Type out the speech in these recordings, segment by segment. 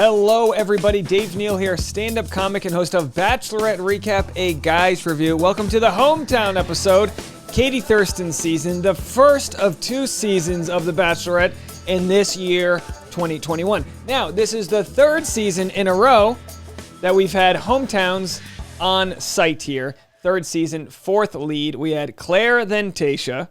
Hello, everybody. Dave Neal here, stand-up comic and host of Bachelorette Recap, a guy's review. Welcome to the hometown episode, Katie Thurston season, the first of 2 seasons of The Bachelorette in this year, 2021. Now, this is the 3rd season in a row that we've had hometowns on site here. 3rd season, 4th lead. We had Claire, then Tayshia.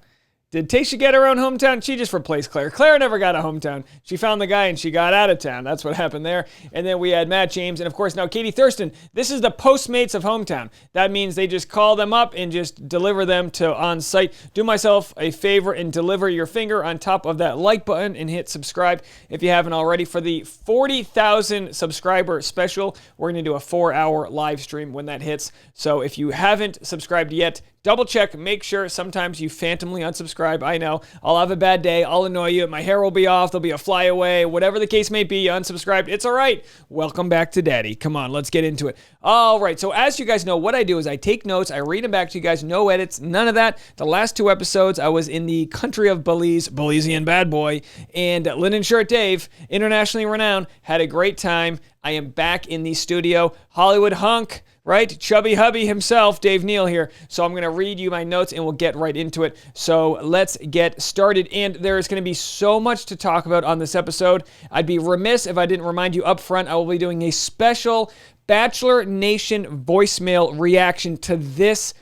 Did Tayshia get her own hometown? She just replaced Claire. Claire never got a hometown. She found the guy and she got out of town. That's what happened there. And then we had Matt James. And of course, now Katie Thurston. This is the Postmates of hometown. That means they just call them up and just deliver them to on site. Do myself a favor and deliver your finger on top of that like button and hit subscribe if you haven't already. For the 40,000 subscriber special, we're going to do a 4-hour live stream when that hits. So if you haven't subscribed yet, double check, make sure. Sometimes you phantomly unsubscribe. I know. I'll have a bad day. I'll annoy you. My hair will be off. There'll be a flyaway. Whatever the case may be, you unsubscribed. It's all right. Welcome back to Daddy. Come on, let's get into it. All right. So as you guys know, what I do is I take notes. I read them back to you guys. No edits. None of that. The last 2 episodes, I was in the country of Belize, Belizean bad boy, and Linen Shirt Dave, internationally renowned, had a great time. I am back in the studio. Hollywood hunk. Right? Chubby hubby himself, Dave Neal here. So I'm going to read you my notes and we'll get right into it. So let's get started. And there is going to be so much to talk about on this episode. I'd be remiss if I didn't remind you up front, I will be doing a special Bachelor Nation voicemail reaction to this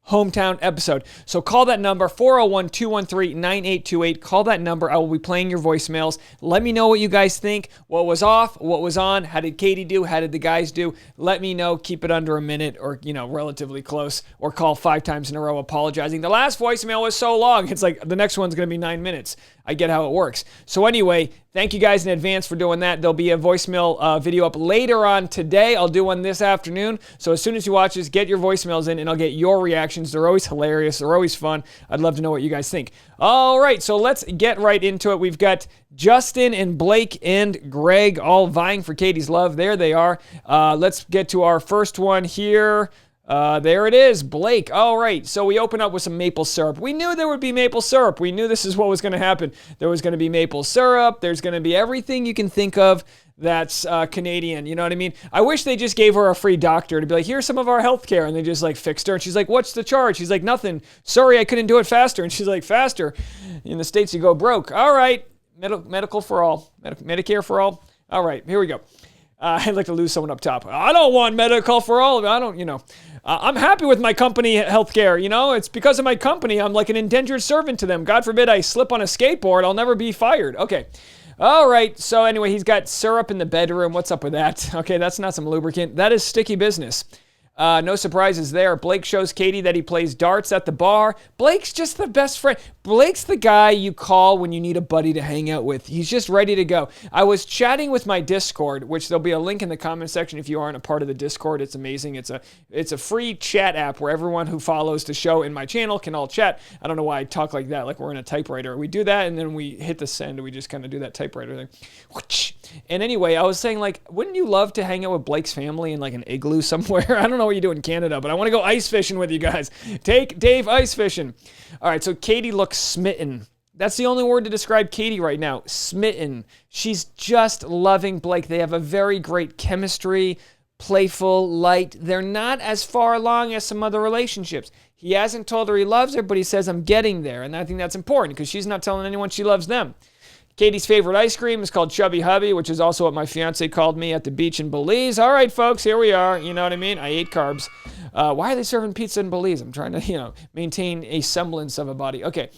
hometown episode. So call that number, 401-213-9828. Call that number. I will be playing your voicemails. Let me know what you guys think. What was off? What was on? How did Katie do? How did the guys do? Let me know. Keep it under a minute or, relatively close, or call 5 times in a row apologizing. The last voicemail was so long. It's like the next one's going to be 9 minutes. I get how it works. So anyway, thank you guys in advance for doing that. There'll be a voicemail video up later on today. I'll do one this afternoon. So as soon as you watch this, get your voicemails in and I'll get your reactions. They're always hilarious. They're always fun. I'd love to know what you guys think. All right, so let's get right into it. We've got Justin and Blake and Greg all vying for Katie's love. There they are. Let's get to our first one here. There it is, Blake. All right, so we open up with some maple syrup. We knew there would be maple syrup. We knew this is what was going to happen. There was going to be maple syrup. There's going to be everything you can think of that's Canadian. You know what I mean? I wish they just gave her a free doctor to be like, here's some of our health care. And they just fixed her. And she's like, what's the charge? She's like, nothing. Sorry, I couldn't do it faster. And she's like, faster? In the States, you go broke. All right, medical for all. Medicare for all. All right, here we go. I'd like to lose someone up top. I don't want medical for all. I'm happy with my company healthcare. It's because of my company. I'm like an indentured servant to them. God forbid I slip on a skateboard. I'll never be fired. Okay. All right. So anyway, he's got syrup in the bedroom. What's up with that? Okay, that's not some lubricant. That is sticky business. No surprises there. Blake shows Katie that he plays darts at the bar. Blake's just the best friend. Blake's the guy you call when you need a buddy to hang out with. He's just ready to go. I was chatting with my Discord, which there'll be a link in the comment section if you aren't a part of the Discord. It's amazing. It's a free chat app where everyone who follows the show in my channel can all chat. I don't know why I talk like that, like we're in a typewriter. We do that and then we hit the send and we just kind of do that typewriter thing. And anyway, I was saying, wouldn't you love to hang out with Blake's family in an igloo somewhere? I don't know what you do in Canada, but I want to go ice fishing with you guys. Take Dave ice fishing. All right, so Katie looks smitten. That's the only word to describe Katie right now. Smitten. She's just loving Blake. They have a very great chemistry, playful, light. They're not as far along as some other relationships. He hasn't told her he loves her, but he says, I'm getting there. And I think that's important because she's not telling anyone she loves them. Katie's favorite ice cream is called Chubby Hubby, which is also what my fiance called me at the beach in Belize. All right, folks, here we are. You know what I mean? I ate carbs. Why are they serving pizza in Belize? I'm trying to, maintain a semblance of a body. Okay.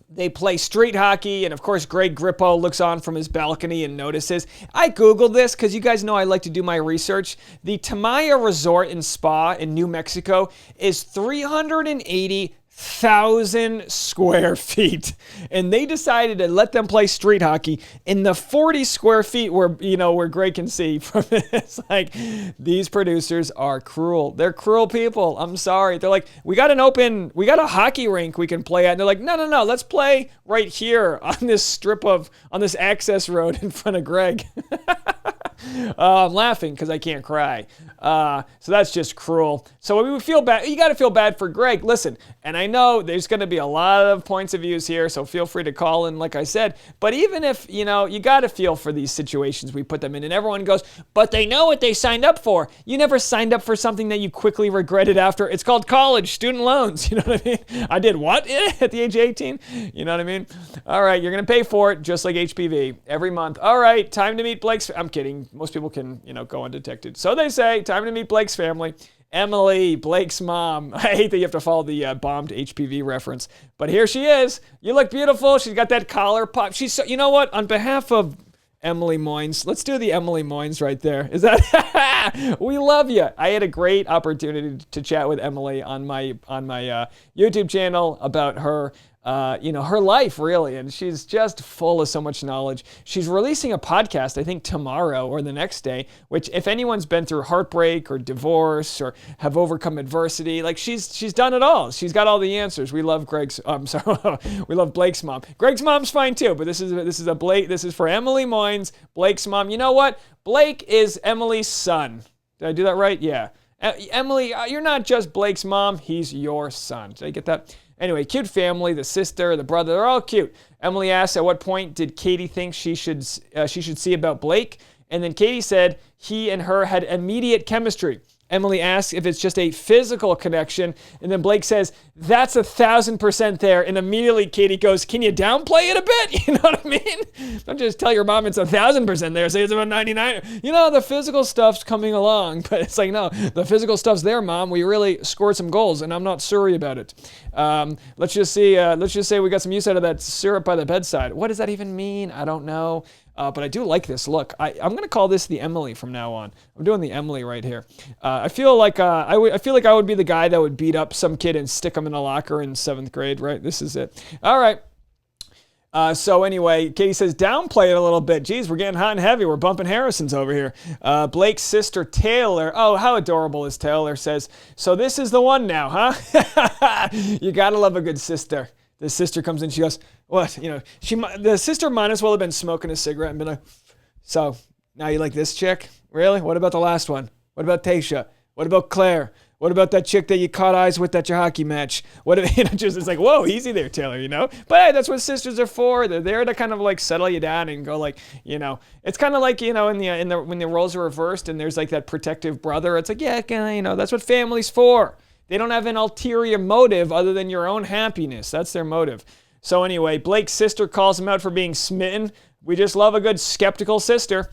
They play street hockey, and of course, Greg Grippo looks on from his balcony and notices. I Googled this because you guys know I like to do my research. The Tamaya Resort and Spa in New Mexico is 380,000 square feet, and they decided to let them play street hockey in the 40 square feet where Greg can see from it. It's like, these producers are cruel. They're cruel people. I'm sorry. They're like, we got a hockey rink we can play at. And they're like, no, let's play right here on this access road in front of Greg. I'm laughing because I can't cry. So that's just cruel. So we feel bad. You got to feel bad for Greg. Listen, and I know there's going to be a lot of points of views here, so feel free to call in, like I said. But even if, you got to feel for these situations we put them in, and everyone goes, but they know what they signed up for. You never signed up for something that you quickly regretted after. It's called college, student loans. You know what I mean? I did what at the age of 18? You know what I mean? All right, you're going to pay for it just like HPV every month. All right, time to meet Blake's. I'm kidding. Most people can, go undetected. So they say, time to meet Blake's family. Emily, Blake's mom. I hate that you have to follow the bombed HPV reference, but here she is. You look beautiful. She's got that collar pop. She's so, you know what? On behalf of Emily Moynes, let's do the Emily Moynes right there. Is that? We love you. I had a great opportunity to chat with Emily on my YouTube channel about her. Her life, really, and she's just full of so much knowledge. She's releasing a podcast, I think tomorrow or the next day, which if anyone's been through heartbreak or divorce or have overcome adversity, like she's done it all. She's got all the answers. We love we love Blake's mom. Greg's mom's fine too, but this is for Emily Moynes, Blake's mom. You know what? Blake is Emily's son. Did I do that right? Yeah. Emily, you're not just Blake's mom, he's your son. Did I get that? Anyway, cute family, the sister, the brother, they're all cute. Emily asked, at what point did Katie think she should see about Blake? And then Katie said he and her had immediate chemistry. Emily asks if it's just a physical connection, and then Blake says, that's 1,000% there, and immediately Katie goes, can you downplay it a bit? You know what I mean? Don't just tell your mom it's 1,000% there, say it's about 99. The physical stuff's coming along, but it's like, no, the physical stuff's there, Mom. We really scored some goals, and I'm not sorry about it. Let's just say we got some use out of that syrup by the bedside. What does that even mean? I don't know. But I do like this look. I'm going to call this the Emily from now on. I'm doing the Emily right here. I feel like I would be the guy that would beat up some kid and stick him in a locker in 7th grade, right? This is it. All right. So anyway, Katie says, downplay it a little bit. Geez, we're getting hot and heavy. We're bumping Harrisons over here. Blake's sister, Taylor. Oh, how adorable is Taylor, says, so this is the one now, huh? You got to love a good sister. The sister comes in, she goes, what? The sister might as well have been smoking a cigarette and been like, so now you like this chick? Really? What about the last one? What about Tasha? What about Claire? What about that chick that you caught eyes with at your hockey match? It's like, whoa, easy there, Taylor, But hey, that's what sisters are for. They're there to kind of like settle you down and go like, it's kind of like, when the roles are reversed and there's like that protective brother, it's like, yeah, that's what family's for. They don't have an ulterior motive other than your own happiness. That's their motive. So anyway, Blake's sister calls him out for being smitten. We just love a good skeptical sister.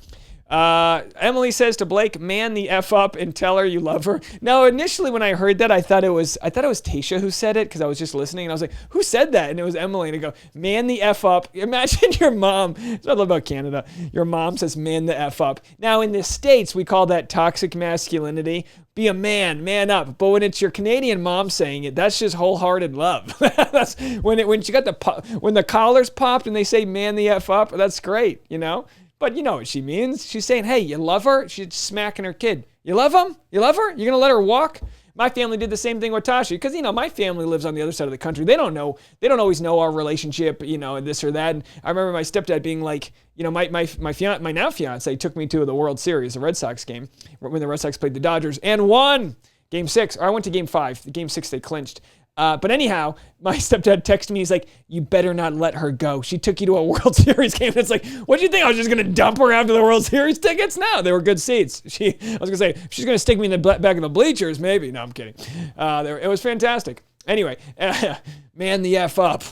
Emily says to Blake, man the F up and tell her you love her. Now, initially when I heard that, I thought it was Tasha who said it because I was just listening and I was like, who said that? And it was Emily. And I go, man the F up. Imagine your mom. That's what I love about Canada. Your mom says, man the F up. Now, in the States, we call that toxic masculinity. Be a man up. But when it's your Canadian mom saying it, that's just wholehearted love. That's when she got when the collars popped and they say man the F up, that's great, But you know what she means. She's saying, hey, you love her? She's smacking her kid. You love him? You love her? You're going to let her walk? My family did the same thing with Tasha because, my family lives on the other side of the country. They don't always know our relationship, and this or that. And I remember my stepdad being like, my now fiance took me to the World Series, the Red Sox game, when the Red Sox played the Dodgers and won Game 6. Or I went to Game 5. Game 6, they clinched. But anyhow, my stepdad texted me. He's like, you better not let her go. She took you to a World Series game. And it's like, what do you think? I was just going to dump her after the World Series tickets? No, they were good seats. I was going to say, she's going to stick me in the back of the bleachers, maybe. No, I'm kidding. It was fantastic. Anyway, man the F up.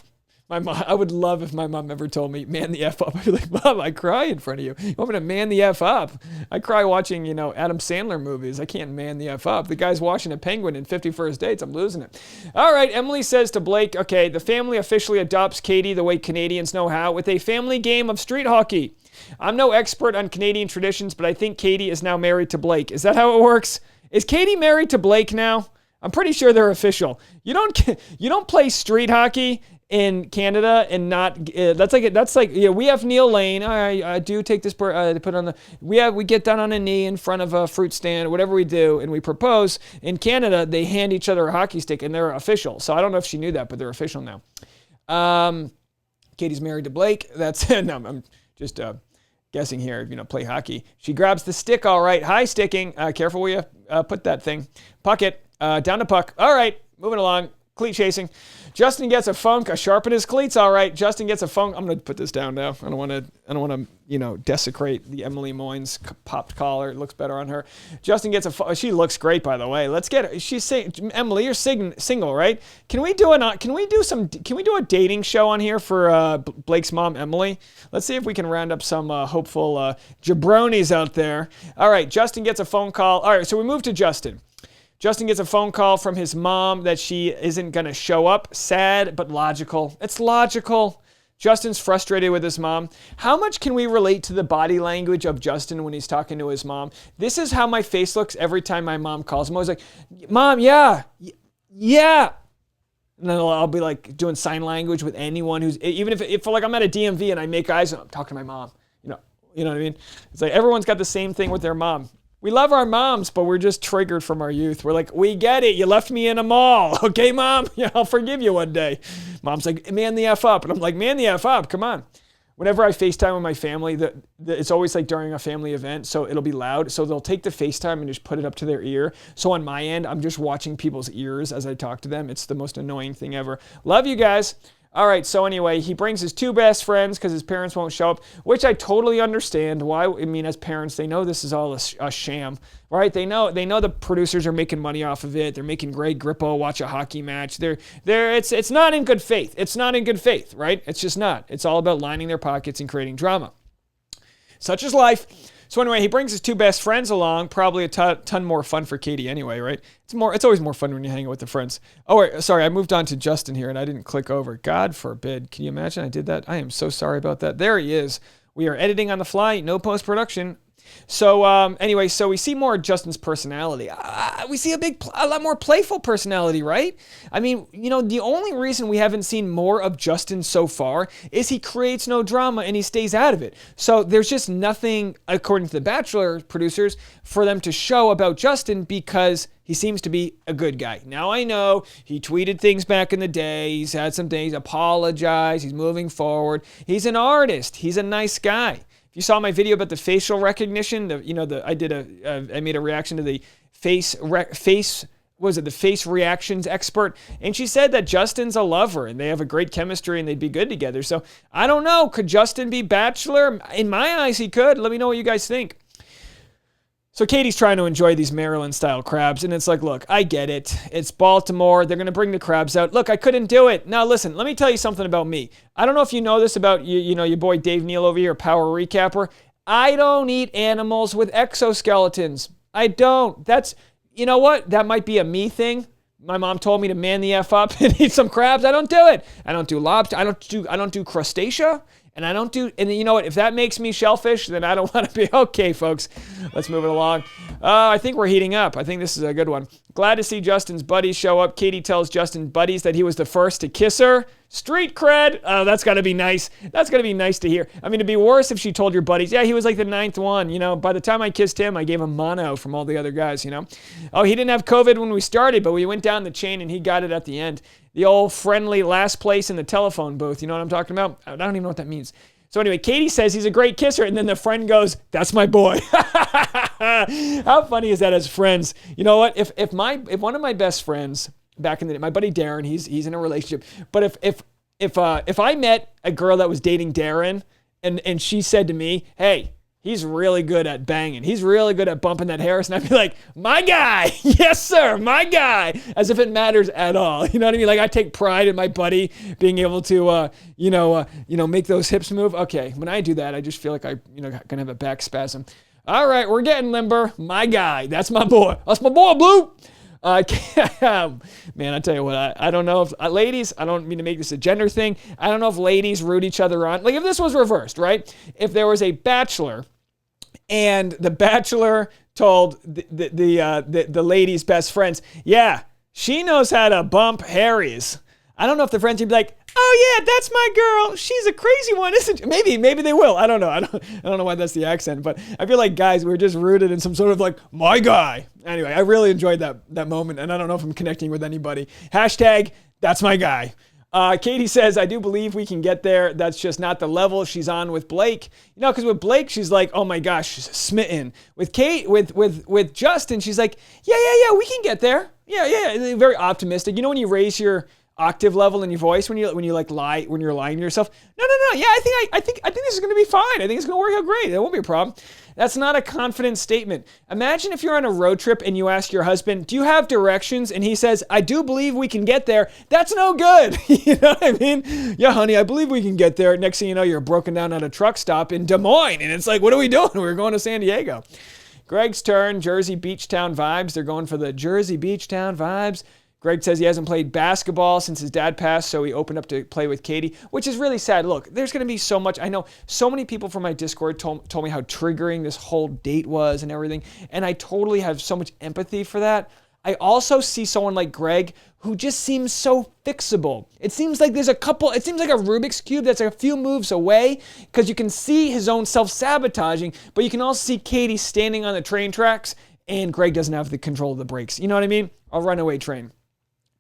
My mom, I would love if my mom ever told me, man the F up. I'd be like, Mom, I cry in front of you. You want me to man the F up? I cry watching, Adam Sandler movies. I can't man the F up. The guy's washing a penguin in 50 First Dates. I'm losing it. All right, Emily says to Blake, okay, the family officially adopts Katie the way Canadians know how with a family game of street hockey. I'm no expert on Canadian traditions, but I think Katie is now married to Blake. Is that how it works? Is Katie married to Blake now? I'm pretty sure they're official. You don't play street hockey in Canada and not that's like we have Neal Lane. I do take this put on the we get down on a knee in front of a fruit stand, whatever we do, and we propose. In Canada, they hand each other a hockey stick and they're official. So I don't know if she knew that, but they're official now. Katie's married to Blake. That's no, I'm just guessing here, play hockey. She grabs the stick, all right. High sticking. Careful where you put that thing. Puck it. Down to puck. All right, moving along. Cleat chasing. Justin gets a funk. Sharpen his cleats. All right. Justin gets a funk. I'm gonna put this down now. I don't want to desecrate the Emily Moynes popped collar. It looks better on her. Justin gets a. She looks great, by the way. Let's get her. She's saying, Emily, you're single, right? Can we do a dating show on here for Blake's mom, Emily? Let's see if we can round up some hopeful jabronis out there. All right. Justin gets a phone call. All right. So we move to Justin. Justin gets a phone call from his mom that she isn't going to show up. Sad, but logical. It's logical. Justin's frustrated with his mom. How much can we relate to the body language of Justin when he's talking to his mom? This is how my face looks every time my mom calls. I'm always like, Mom, yeah. And then I'll be like doing sign language with anyone who's, even if like I'm at a DMV and I make eyes and I'm talking to my mom. You know what I mean? It's like everyone's got the same thing with their mom. We love our moms, but we're just triggered from our youth. We're like, we get it. You left me in a mall. Okay, Mom? Yeah, I'll forgive you one day. Mom's like, man the F up. And I'm like, man the F up. Come on. Whenever I FaceTime with my family, it's always like during a family event, so it'll be loud. So they'll take the FaceTime and just put it up to their ear. So on my end, I'm just watching people's ears as I talk to them. It's the most annoying thing ever. Love you guys. All right, so anyway, he brings his two best friends because his parents won't show up, which I totally understand. Why? I mean, as parents, they know this is all a sham, right? They know the producers are making money off of it. They're making Greg Grippo watch a hockey match. It's not in good faith. It's not in good faith, right? It's just not. It's all about lining their pockets and creating drama. Such is life. So anyway, he brings his two best friends along. Probably a ton more fun for Katie anyway, right? It's always more fun when you hang out with the friends. Oh, wait, sorry, I moved on to Justin here and I didn't click over. God forbid. Can you imagine I did that? I am so sorry about that. There he is. We are editing on the fly, no post-production. So anyway, so we see more of Justin's personality. We see a lot more playful personality, right? I mean, the only reason we haven't seen more of Justin so far is he creates no drama and he stays out of it. So there's just nothing, according to the Bachelor producers, for them to show about Justin because he seems to be a good guy. Now I know he tweeted things back in the day. He's had some things, apologized. He's moving forward. He's an artist. He's a nice guy. You saw my video about the facial recognition. I made a reaction to the face reactions expert, and she said that Justin's a lover and they have a great chemistry and they'd be good together. So I don't know. Could Justin be Bachelor? In my eyes, he could. Let me know what you guys think. So Katie's trying to enjoy these Maryland-style crabs, and it's like, look, I get it. It's Baltimore. They're going to bring the crabs out. Look, I couldn't do it. Now, listen, let me tell you something about me. I don't know if you know this about your boy Dave Neal over here, Power Recapper. I don't eat animals with exoskeletons. I don't. You know what? That might be a me thing. My mom told me to man the F up and eat some crabs. I don't do it. I don't do lobster. I don't do crustacea. And you know what? If that makes me shellfish, then I don't want to be. Okay, folks, let's move it along. I think we're heating up. I think this is a good one. Glad to see Justin's buddies show up. Katie tells Justin's buddies that he was the first to kiss her. Street cred. Oh, that's got to be nice. That's got to be nice to hear. I mean, it'd be worse if she told your buddies, yeah, he was like the 9th one. By the time I kissed him, I gave him mono from all the other guys, Oh, he didn't have COVID when we started, but we went down the chain and he got it at the end. The old friendly last place in the telephone booth. You know what I'm talking about? I don't even know what that means. So anyway, Katie says he's a great kisser, and then the friend goes, that's my boy. How funny is that as friends? You know what? If one of my best friends back in the day, my buddy Darren, he's in a relationship, but if I met a girl that was dating Darren and she said to me, hey, he's really good at banging. He's really good at bumping that Harris. And I'd be like, my guy. Yes, sir. My guy. As if it matters at all. You know what I mean? Like I take pride in my buddy being able to, make those hips move. Okay. When I do that, I just feel like I, gonna have a back spasm. All right. We're getting limber. My guy. That's my boy. That's my boy, Blue. Man, I tell you what, I don't know if ladies, I don't mean to make this a gender thing. I don't know if ladies root each other on. Like if this was reversed, right? If there was a bachelor and the bachelor told the lady's best friends, yeah, she knows how to bump Harry's. I don't know if the friends would be like, oh yeah, that's my girl. She's a crazy one, isn't she? Maybe they will. I don't know. I don't know why that's the accent, but I feel like guys, we're just rooted in some sort of like, my guy. Anyway, I really enjoyed that moment, and I don't know if I'm connecting with anybody. Hashtag, that's my guy. Katie says, I do believe we can get there. That's just not the level she's on with Blake. Because with Blake, she's like, oh my gosh, she's smitten. With with Justin, she's like, yeah, we can get there. Yeah. Very optimistic. When you raise your octave level in your voice when you're lying to yourself. No. Yeah, I think this is gonna be fine. I think it's gonna work out great. That won't be a problem. That's not a confident statement. Imagine if you're on a road trip and you ask your husband, do you have directions? And he says, I do believe we can get there. That's no good. You know what I mean? Yeah, honey, I believe we can get there. Next thing you know, you're broken down at a truck stop in Des Moines. And it's like, what are we doing? We're going to San Diego. Greg's turn, Jersey Beach Town vibes. They're going for the Jersey Beach Town vibes. Greg says he hasn't played basketball since his dad passed, so he opened up to play with Katie, which is really sad. Look, there's going to be so much. I know so many people from my Discord told me how triggering this whole date was and everything, and I totally have so much empathy for that. I also see someone like Greg who just seems so fixable. It seems like there's a Rubik's Cube that's a few moves away because you can see his own self-sabotaging, but you can also see Katie standing on the train tracks and Greg doesn't have the control of the brakes. You know what I mean? A runaway train.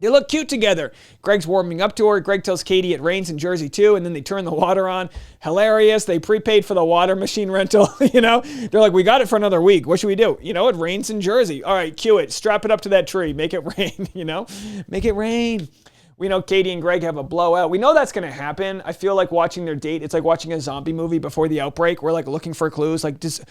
They look cute together. Greg's warming up to her. Greg tells Katie it rains in Jersey too, and then they turn the water on. Hilarious. They prepaid for the water machine rental, They're like, we got it for another week. What should we do? It rains in Jersey. All right, cue it. Strap it up to that tree. Make it rain, Make it rain. We know Katie and Greg have a blowout. We know that's going to happen. I feel like watching their date, it's like watching a zombie movie before the outbreak. We're like looking for clues. Like, just,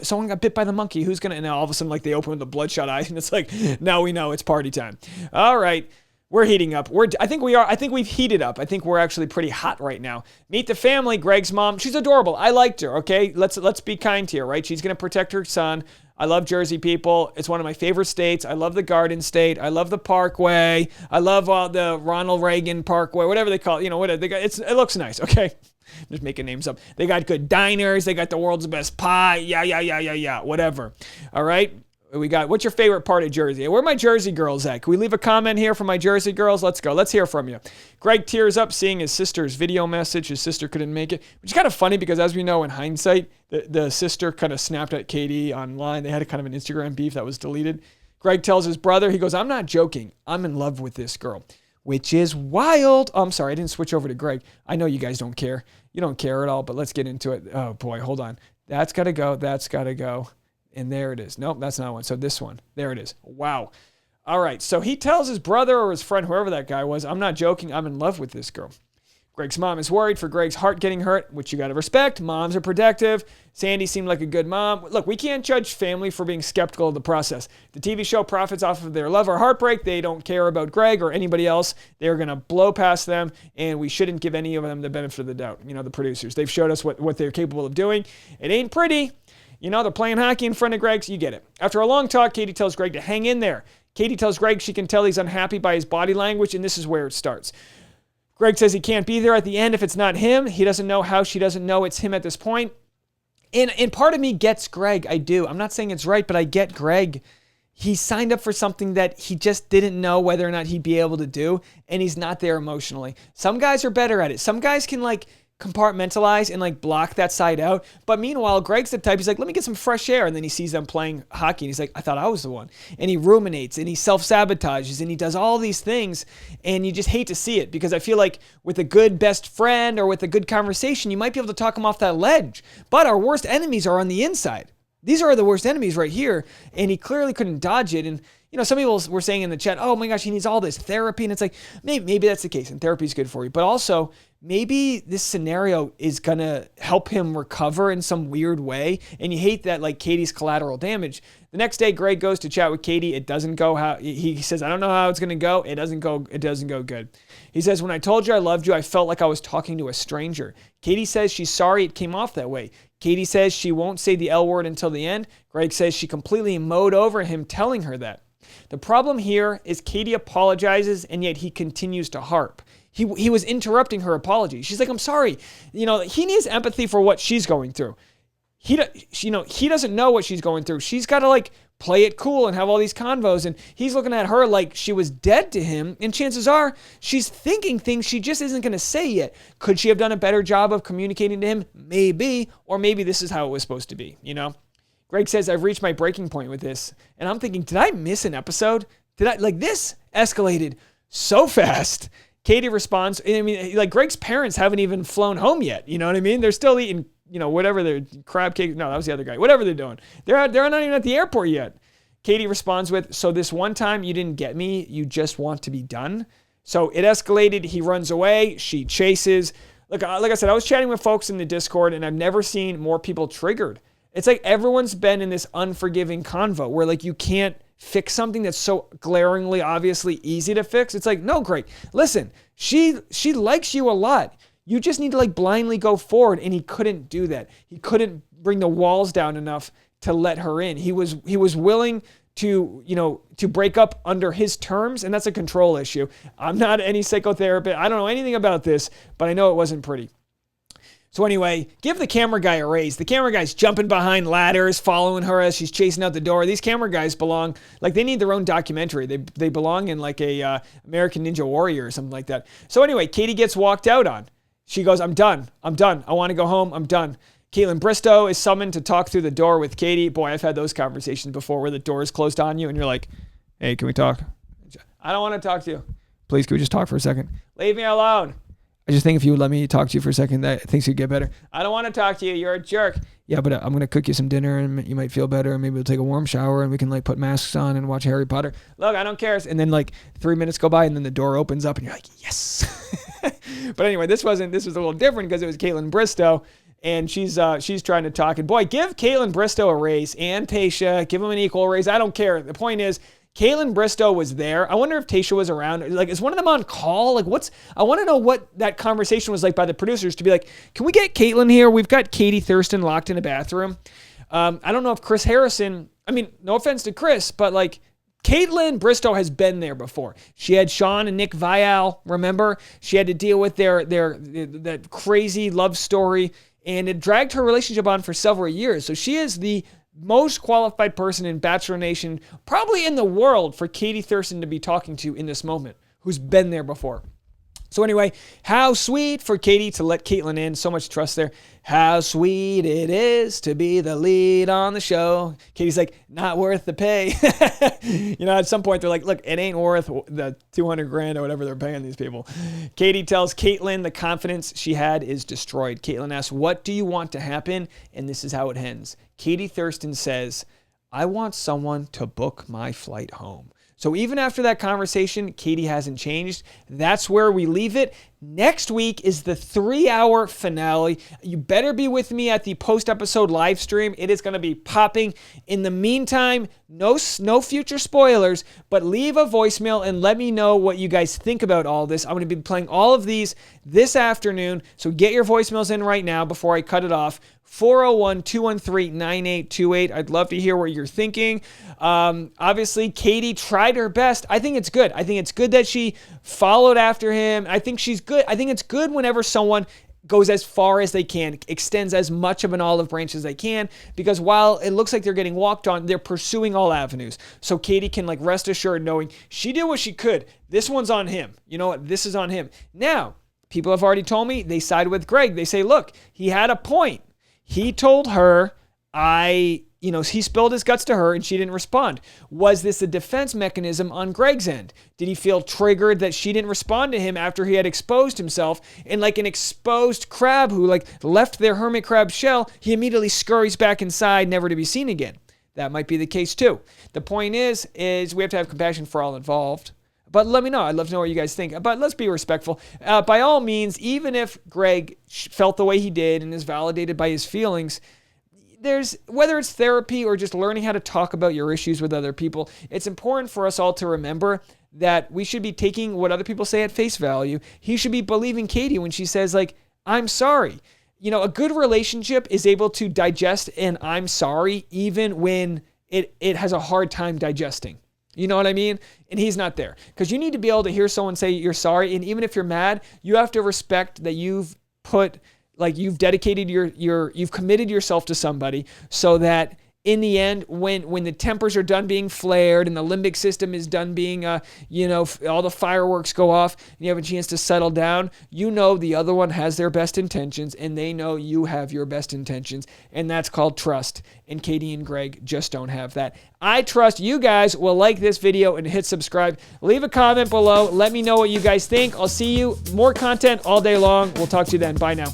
someone got bit by the monkey. Who's going to, and all of a sudden, like, they open with the bloodshot eyes, and it's like, now we know it's party time. All right. We're heating up. I think we've heated up. I think we're actually pretty hot right now. Meet the family. Greg's mom. She's adorable. I liked her, okay? Let's be kind here, right? She's going to protect her son. I love Jersey people. It's one of my favorite states. I love the Garden State. I love the Parkway. I love the Ronald Reagan Parkway, whatever they call it. Whatever. It looks nice, okay? I'm just making names up. They got good diners. They got the world's best pie. Yeah. Whatever. All right? What's your favorite part of Jersey? Where are my Jersey girls at? Can we leave a comment here for my Jersey girls? Let's go. Let's hear from you. Greg tears up seeing his sister's video message. His sister couldn't make it, which is kind of funny because as we know in hindsight, the sister kind of snapped at Katie online. They had a kind of an Instagram beef that was deleted. Greg tells his brother, he goes, I'm not joking. I'm in love with this girl, which is wild. Oh, I'm sorry. I didn't switch over to Greg. I know you guys don't care. You don't care at all, but let's get into it. Oh boy, hold on. That's got to go. That's got to go. And there it is. Nope, that's not one. So this one. There it is. Wow. All right. So he tells his brother or his friend, whoever that guy was, I'm not joking. I'm in love with this girl. Greg's mom is worried for Greg's heart getting hurt, which you got to respect. Moms are protective. Sandy seemed like a good mom. Look, we can't judge family for being skeptical of the process. The TV show profits off of their love or heartbreak. They don't care about Greg or anybody else. They're going to blow past them, and we shouldn't give any of them the benefit of the doubt. The producers. They've showed us what they're capable of doing. It ain't pretty. They're playing hockey in front of Greg, so you get it. After a long talk, Katie tells Greg to hang in there. Katie tells Greg she can tell he's unhappy by his body language, and this is where it starts. Greg says he can't be there at the end if it's not him. He doesn't know how she doesn't know it's him at this point. And part of me gets Greg. I do. I'm not saying it's right, but I get Greg. He signed up for something that he just didn't know whether or not he'd be able to do, and he's not there emotionally. Some guys are better at it. Some guys can, compartmentalize and block that side out. But meanwhile, Greg's the type, he's like, let me get some fresh air. And then he sees them playing hockey and he's like, I thought I was the one. And he ruminates and he self-sabotages and he does all these things. And you just hate to see it because I feel like with a good best friend or with a good conversation, you might be able to talk him off that ledge. But our worst enemies are on the inside. These are the worst enemies right here. And he clearly couldn't dodge it. And some people were saying in the chat, oh my gosh, he needs all this therapy. And it's like, maybe that's the case and therapy is good for you. But also, maybe this scenario is going to help him recover in some weird way. And you hate that, Katie's collateral damage. The next day, Greg goes to chat with Katie. It doesn't go how he says, I don't know how it's going to go. It doesn't go good. He says, when I told you I loved you, I felt like I was talking to a stranger. Katie says she's sorry it came off that way. Katie says she won't say the L word until the end. Greg says she completely mowed over him telling her that. The problem here is Katie apologizes and yet he continues to harp. He was interrupting her apology. She's like, I'm sorry. He needs empathy for what she's going through. He doesn't know what she's going through. She's got to play it cool and have all these convos. And he's looking at her like she was dead to him. And chances are she's thinking things she just isn't going to say yet. Could she have done a better job of communicating to him? Maybe. Or maybe this is how it was supposed to be, Greg says, I've reached my breaking point with this. And I'm thinking, did I miss an episode? This escalated so fast. Katie responds. I mean, like Greg's parents haven't even flown home yet. You know what I mean? They're still eating, whatever they're crab cake. No, that was the other guy. Whatever they're doing. They're not even at the airport yet. Katie responds with, so this one time you didn't get me, you just want to be done. So it escalated. He runs away. She chases. Like I said, I was chatting with folks in the Discord, and I've never seen more people triggered. It's like everyone's been in this unforgiving convo where like you can't fix something that's so glaringly, obviously easy to fix. It's like, no, Greg, listen, she likes you a lot. You just need to like blindly go forward. And he couldn't do that. He couldn't bring the walls down enough to let her in. He was willing to break up under his terms, and that's a control issue. I'm not any psychotherapist. I don't know anything about this, but I know it wasn't pretty. So anyway, give the camera guy a raise. The camera guy's jumping behind ladders, following her as she's chasing out the door. These camera guys belong, like they need their own documentary. They belong in like a American Ninja Warrior or something like that. So anyway, Katie gets walked out on. She goes, I'm done. I want to go home. I'm done. Caitlin Bristow is summoned to talk through the door with Katie. Boy, I've had those conversations before where the door is closed on you and you're like, hey, can we talk? I don't want to talk to you. Please, can we just talk for a second? Leave me alone. I just think if you would let me talk to you for a second, that things would get better. I don't want to talk to you. You're a jerk. Yeah, but I'm going to cook you some dinner and you might feel better. And maybe we'll take a warm shower and we can like put masks on and watch Harry Potter. Look, I don't care. And then like 3 minutes go by and then the door opens up and you're like, yes. But anyway, this was a little different because it was Caitlin Bristow. And she's trying to talk. And boy, give Caitlin Bristow a raise and Tayshia. Give them an equal raise. I don't care. The point is, Caitlin Bristow was there. I wonder if Tayshia was around. Like, is one of them on call? Like, I want to know what that conversation was like by the producers to be like, can we get Caitlin here? We've got Katie Thurston locked in a bathroom. I don't know if Chris Harrison, I mean, no offense to Chris, but like, Caitlin Bristow has been there before. She had Sean and Nick Vial, remember? She had to deal with that crazy love story, and it dragged her relationship on for several years. So she is the most qualified person in Bachelor Nation, probably in the world, for Katie Thurston to be talking to in this moment, who's been there before. So anyway, how sweet for Katie to let Caitlin in. So much trust there. How sweet it is to be the lead on the show. Katie's like, not worth the pay. At some point they're like, look, it ain't worth the $200,000 or whatever they're paying these people. Katie tells Caitlin the confidence she had is destroyed. Caitlin asks, what do you want to happen? And this is how it ends. Katie Thurston says, I want someone to book my flight home. So even after that conversation, Katie hasn't changed. That's where we leave it. Next week is the 3-hour finale. You better be with me at the post-episode live stream. It is going to be popping. In the meantime, no future spoilers, but leave a voicemail and let me know what you guys think about all this. I'm going to be playing all of these this afternoon, so get your voicemails in right now before I cut it off. 401-213-9828. I'd love to hear what you're thinking. Obviously, Katie tried her best. I think it's good. I think it's good that she followed after him. I think she's good. I think it's good whenever someone goes as far as they can, extends as much of an olive branch as they can, because while it looks like they're getting walked on, they're pursuing all avenues. So Katie can like rest assured knowing she did what she could. This one's on him. You know what? This is on him. Now, people have already told me they side with Greg. They say, look, he had a point. He told her, he spilled his guts to her and she didn't respond. Was this a defense mechanism on Greg's end? Did he feel triggered that she didn't respond to him after he had exposed himself? And like an exposed crab who like left their hermit crab shell, he immediately scurries back inside, never to be seen again. That might be the case too. The point is we have to have compassion for all involved. But let me know. I'd love to know what you guys think. But let's be respectful. By all means, even if Greg felt the way he did and is validated by his feelings, whether it's therapy or just learning how to talk about your issues with other people, it's important for us all to remember that we should be taking what other people say at face value. He should be believing Katie when she says, like, I'm sorry. A good relationship is able to digest an I'm sorry even when it has a hard time digesting. You know what I mean? And he's not there. Because you need to be able to hear someone say you're sorry. And even if you're mad, you have to respect that you've dedicated you've committed yourself to somebody so that in the end, when the tempers are done being flared and the limbic system is done being, all the fireworks go off and you have a chance to settle down, you know the other one has their best intentions and they know you have your best intentions. And that's called trust. And Katie and Greg just don't have that. I trust you guys will like this video and hit subscribe. Leave a comment below. Let me know what you guys think. I'll see you. More content all day long. We'll talk to you then. Bye now.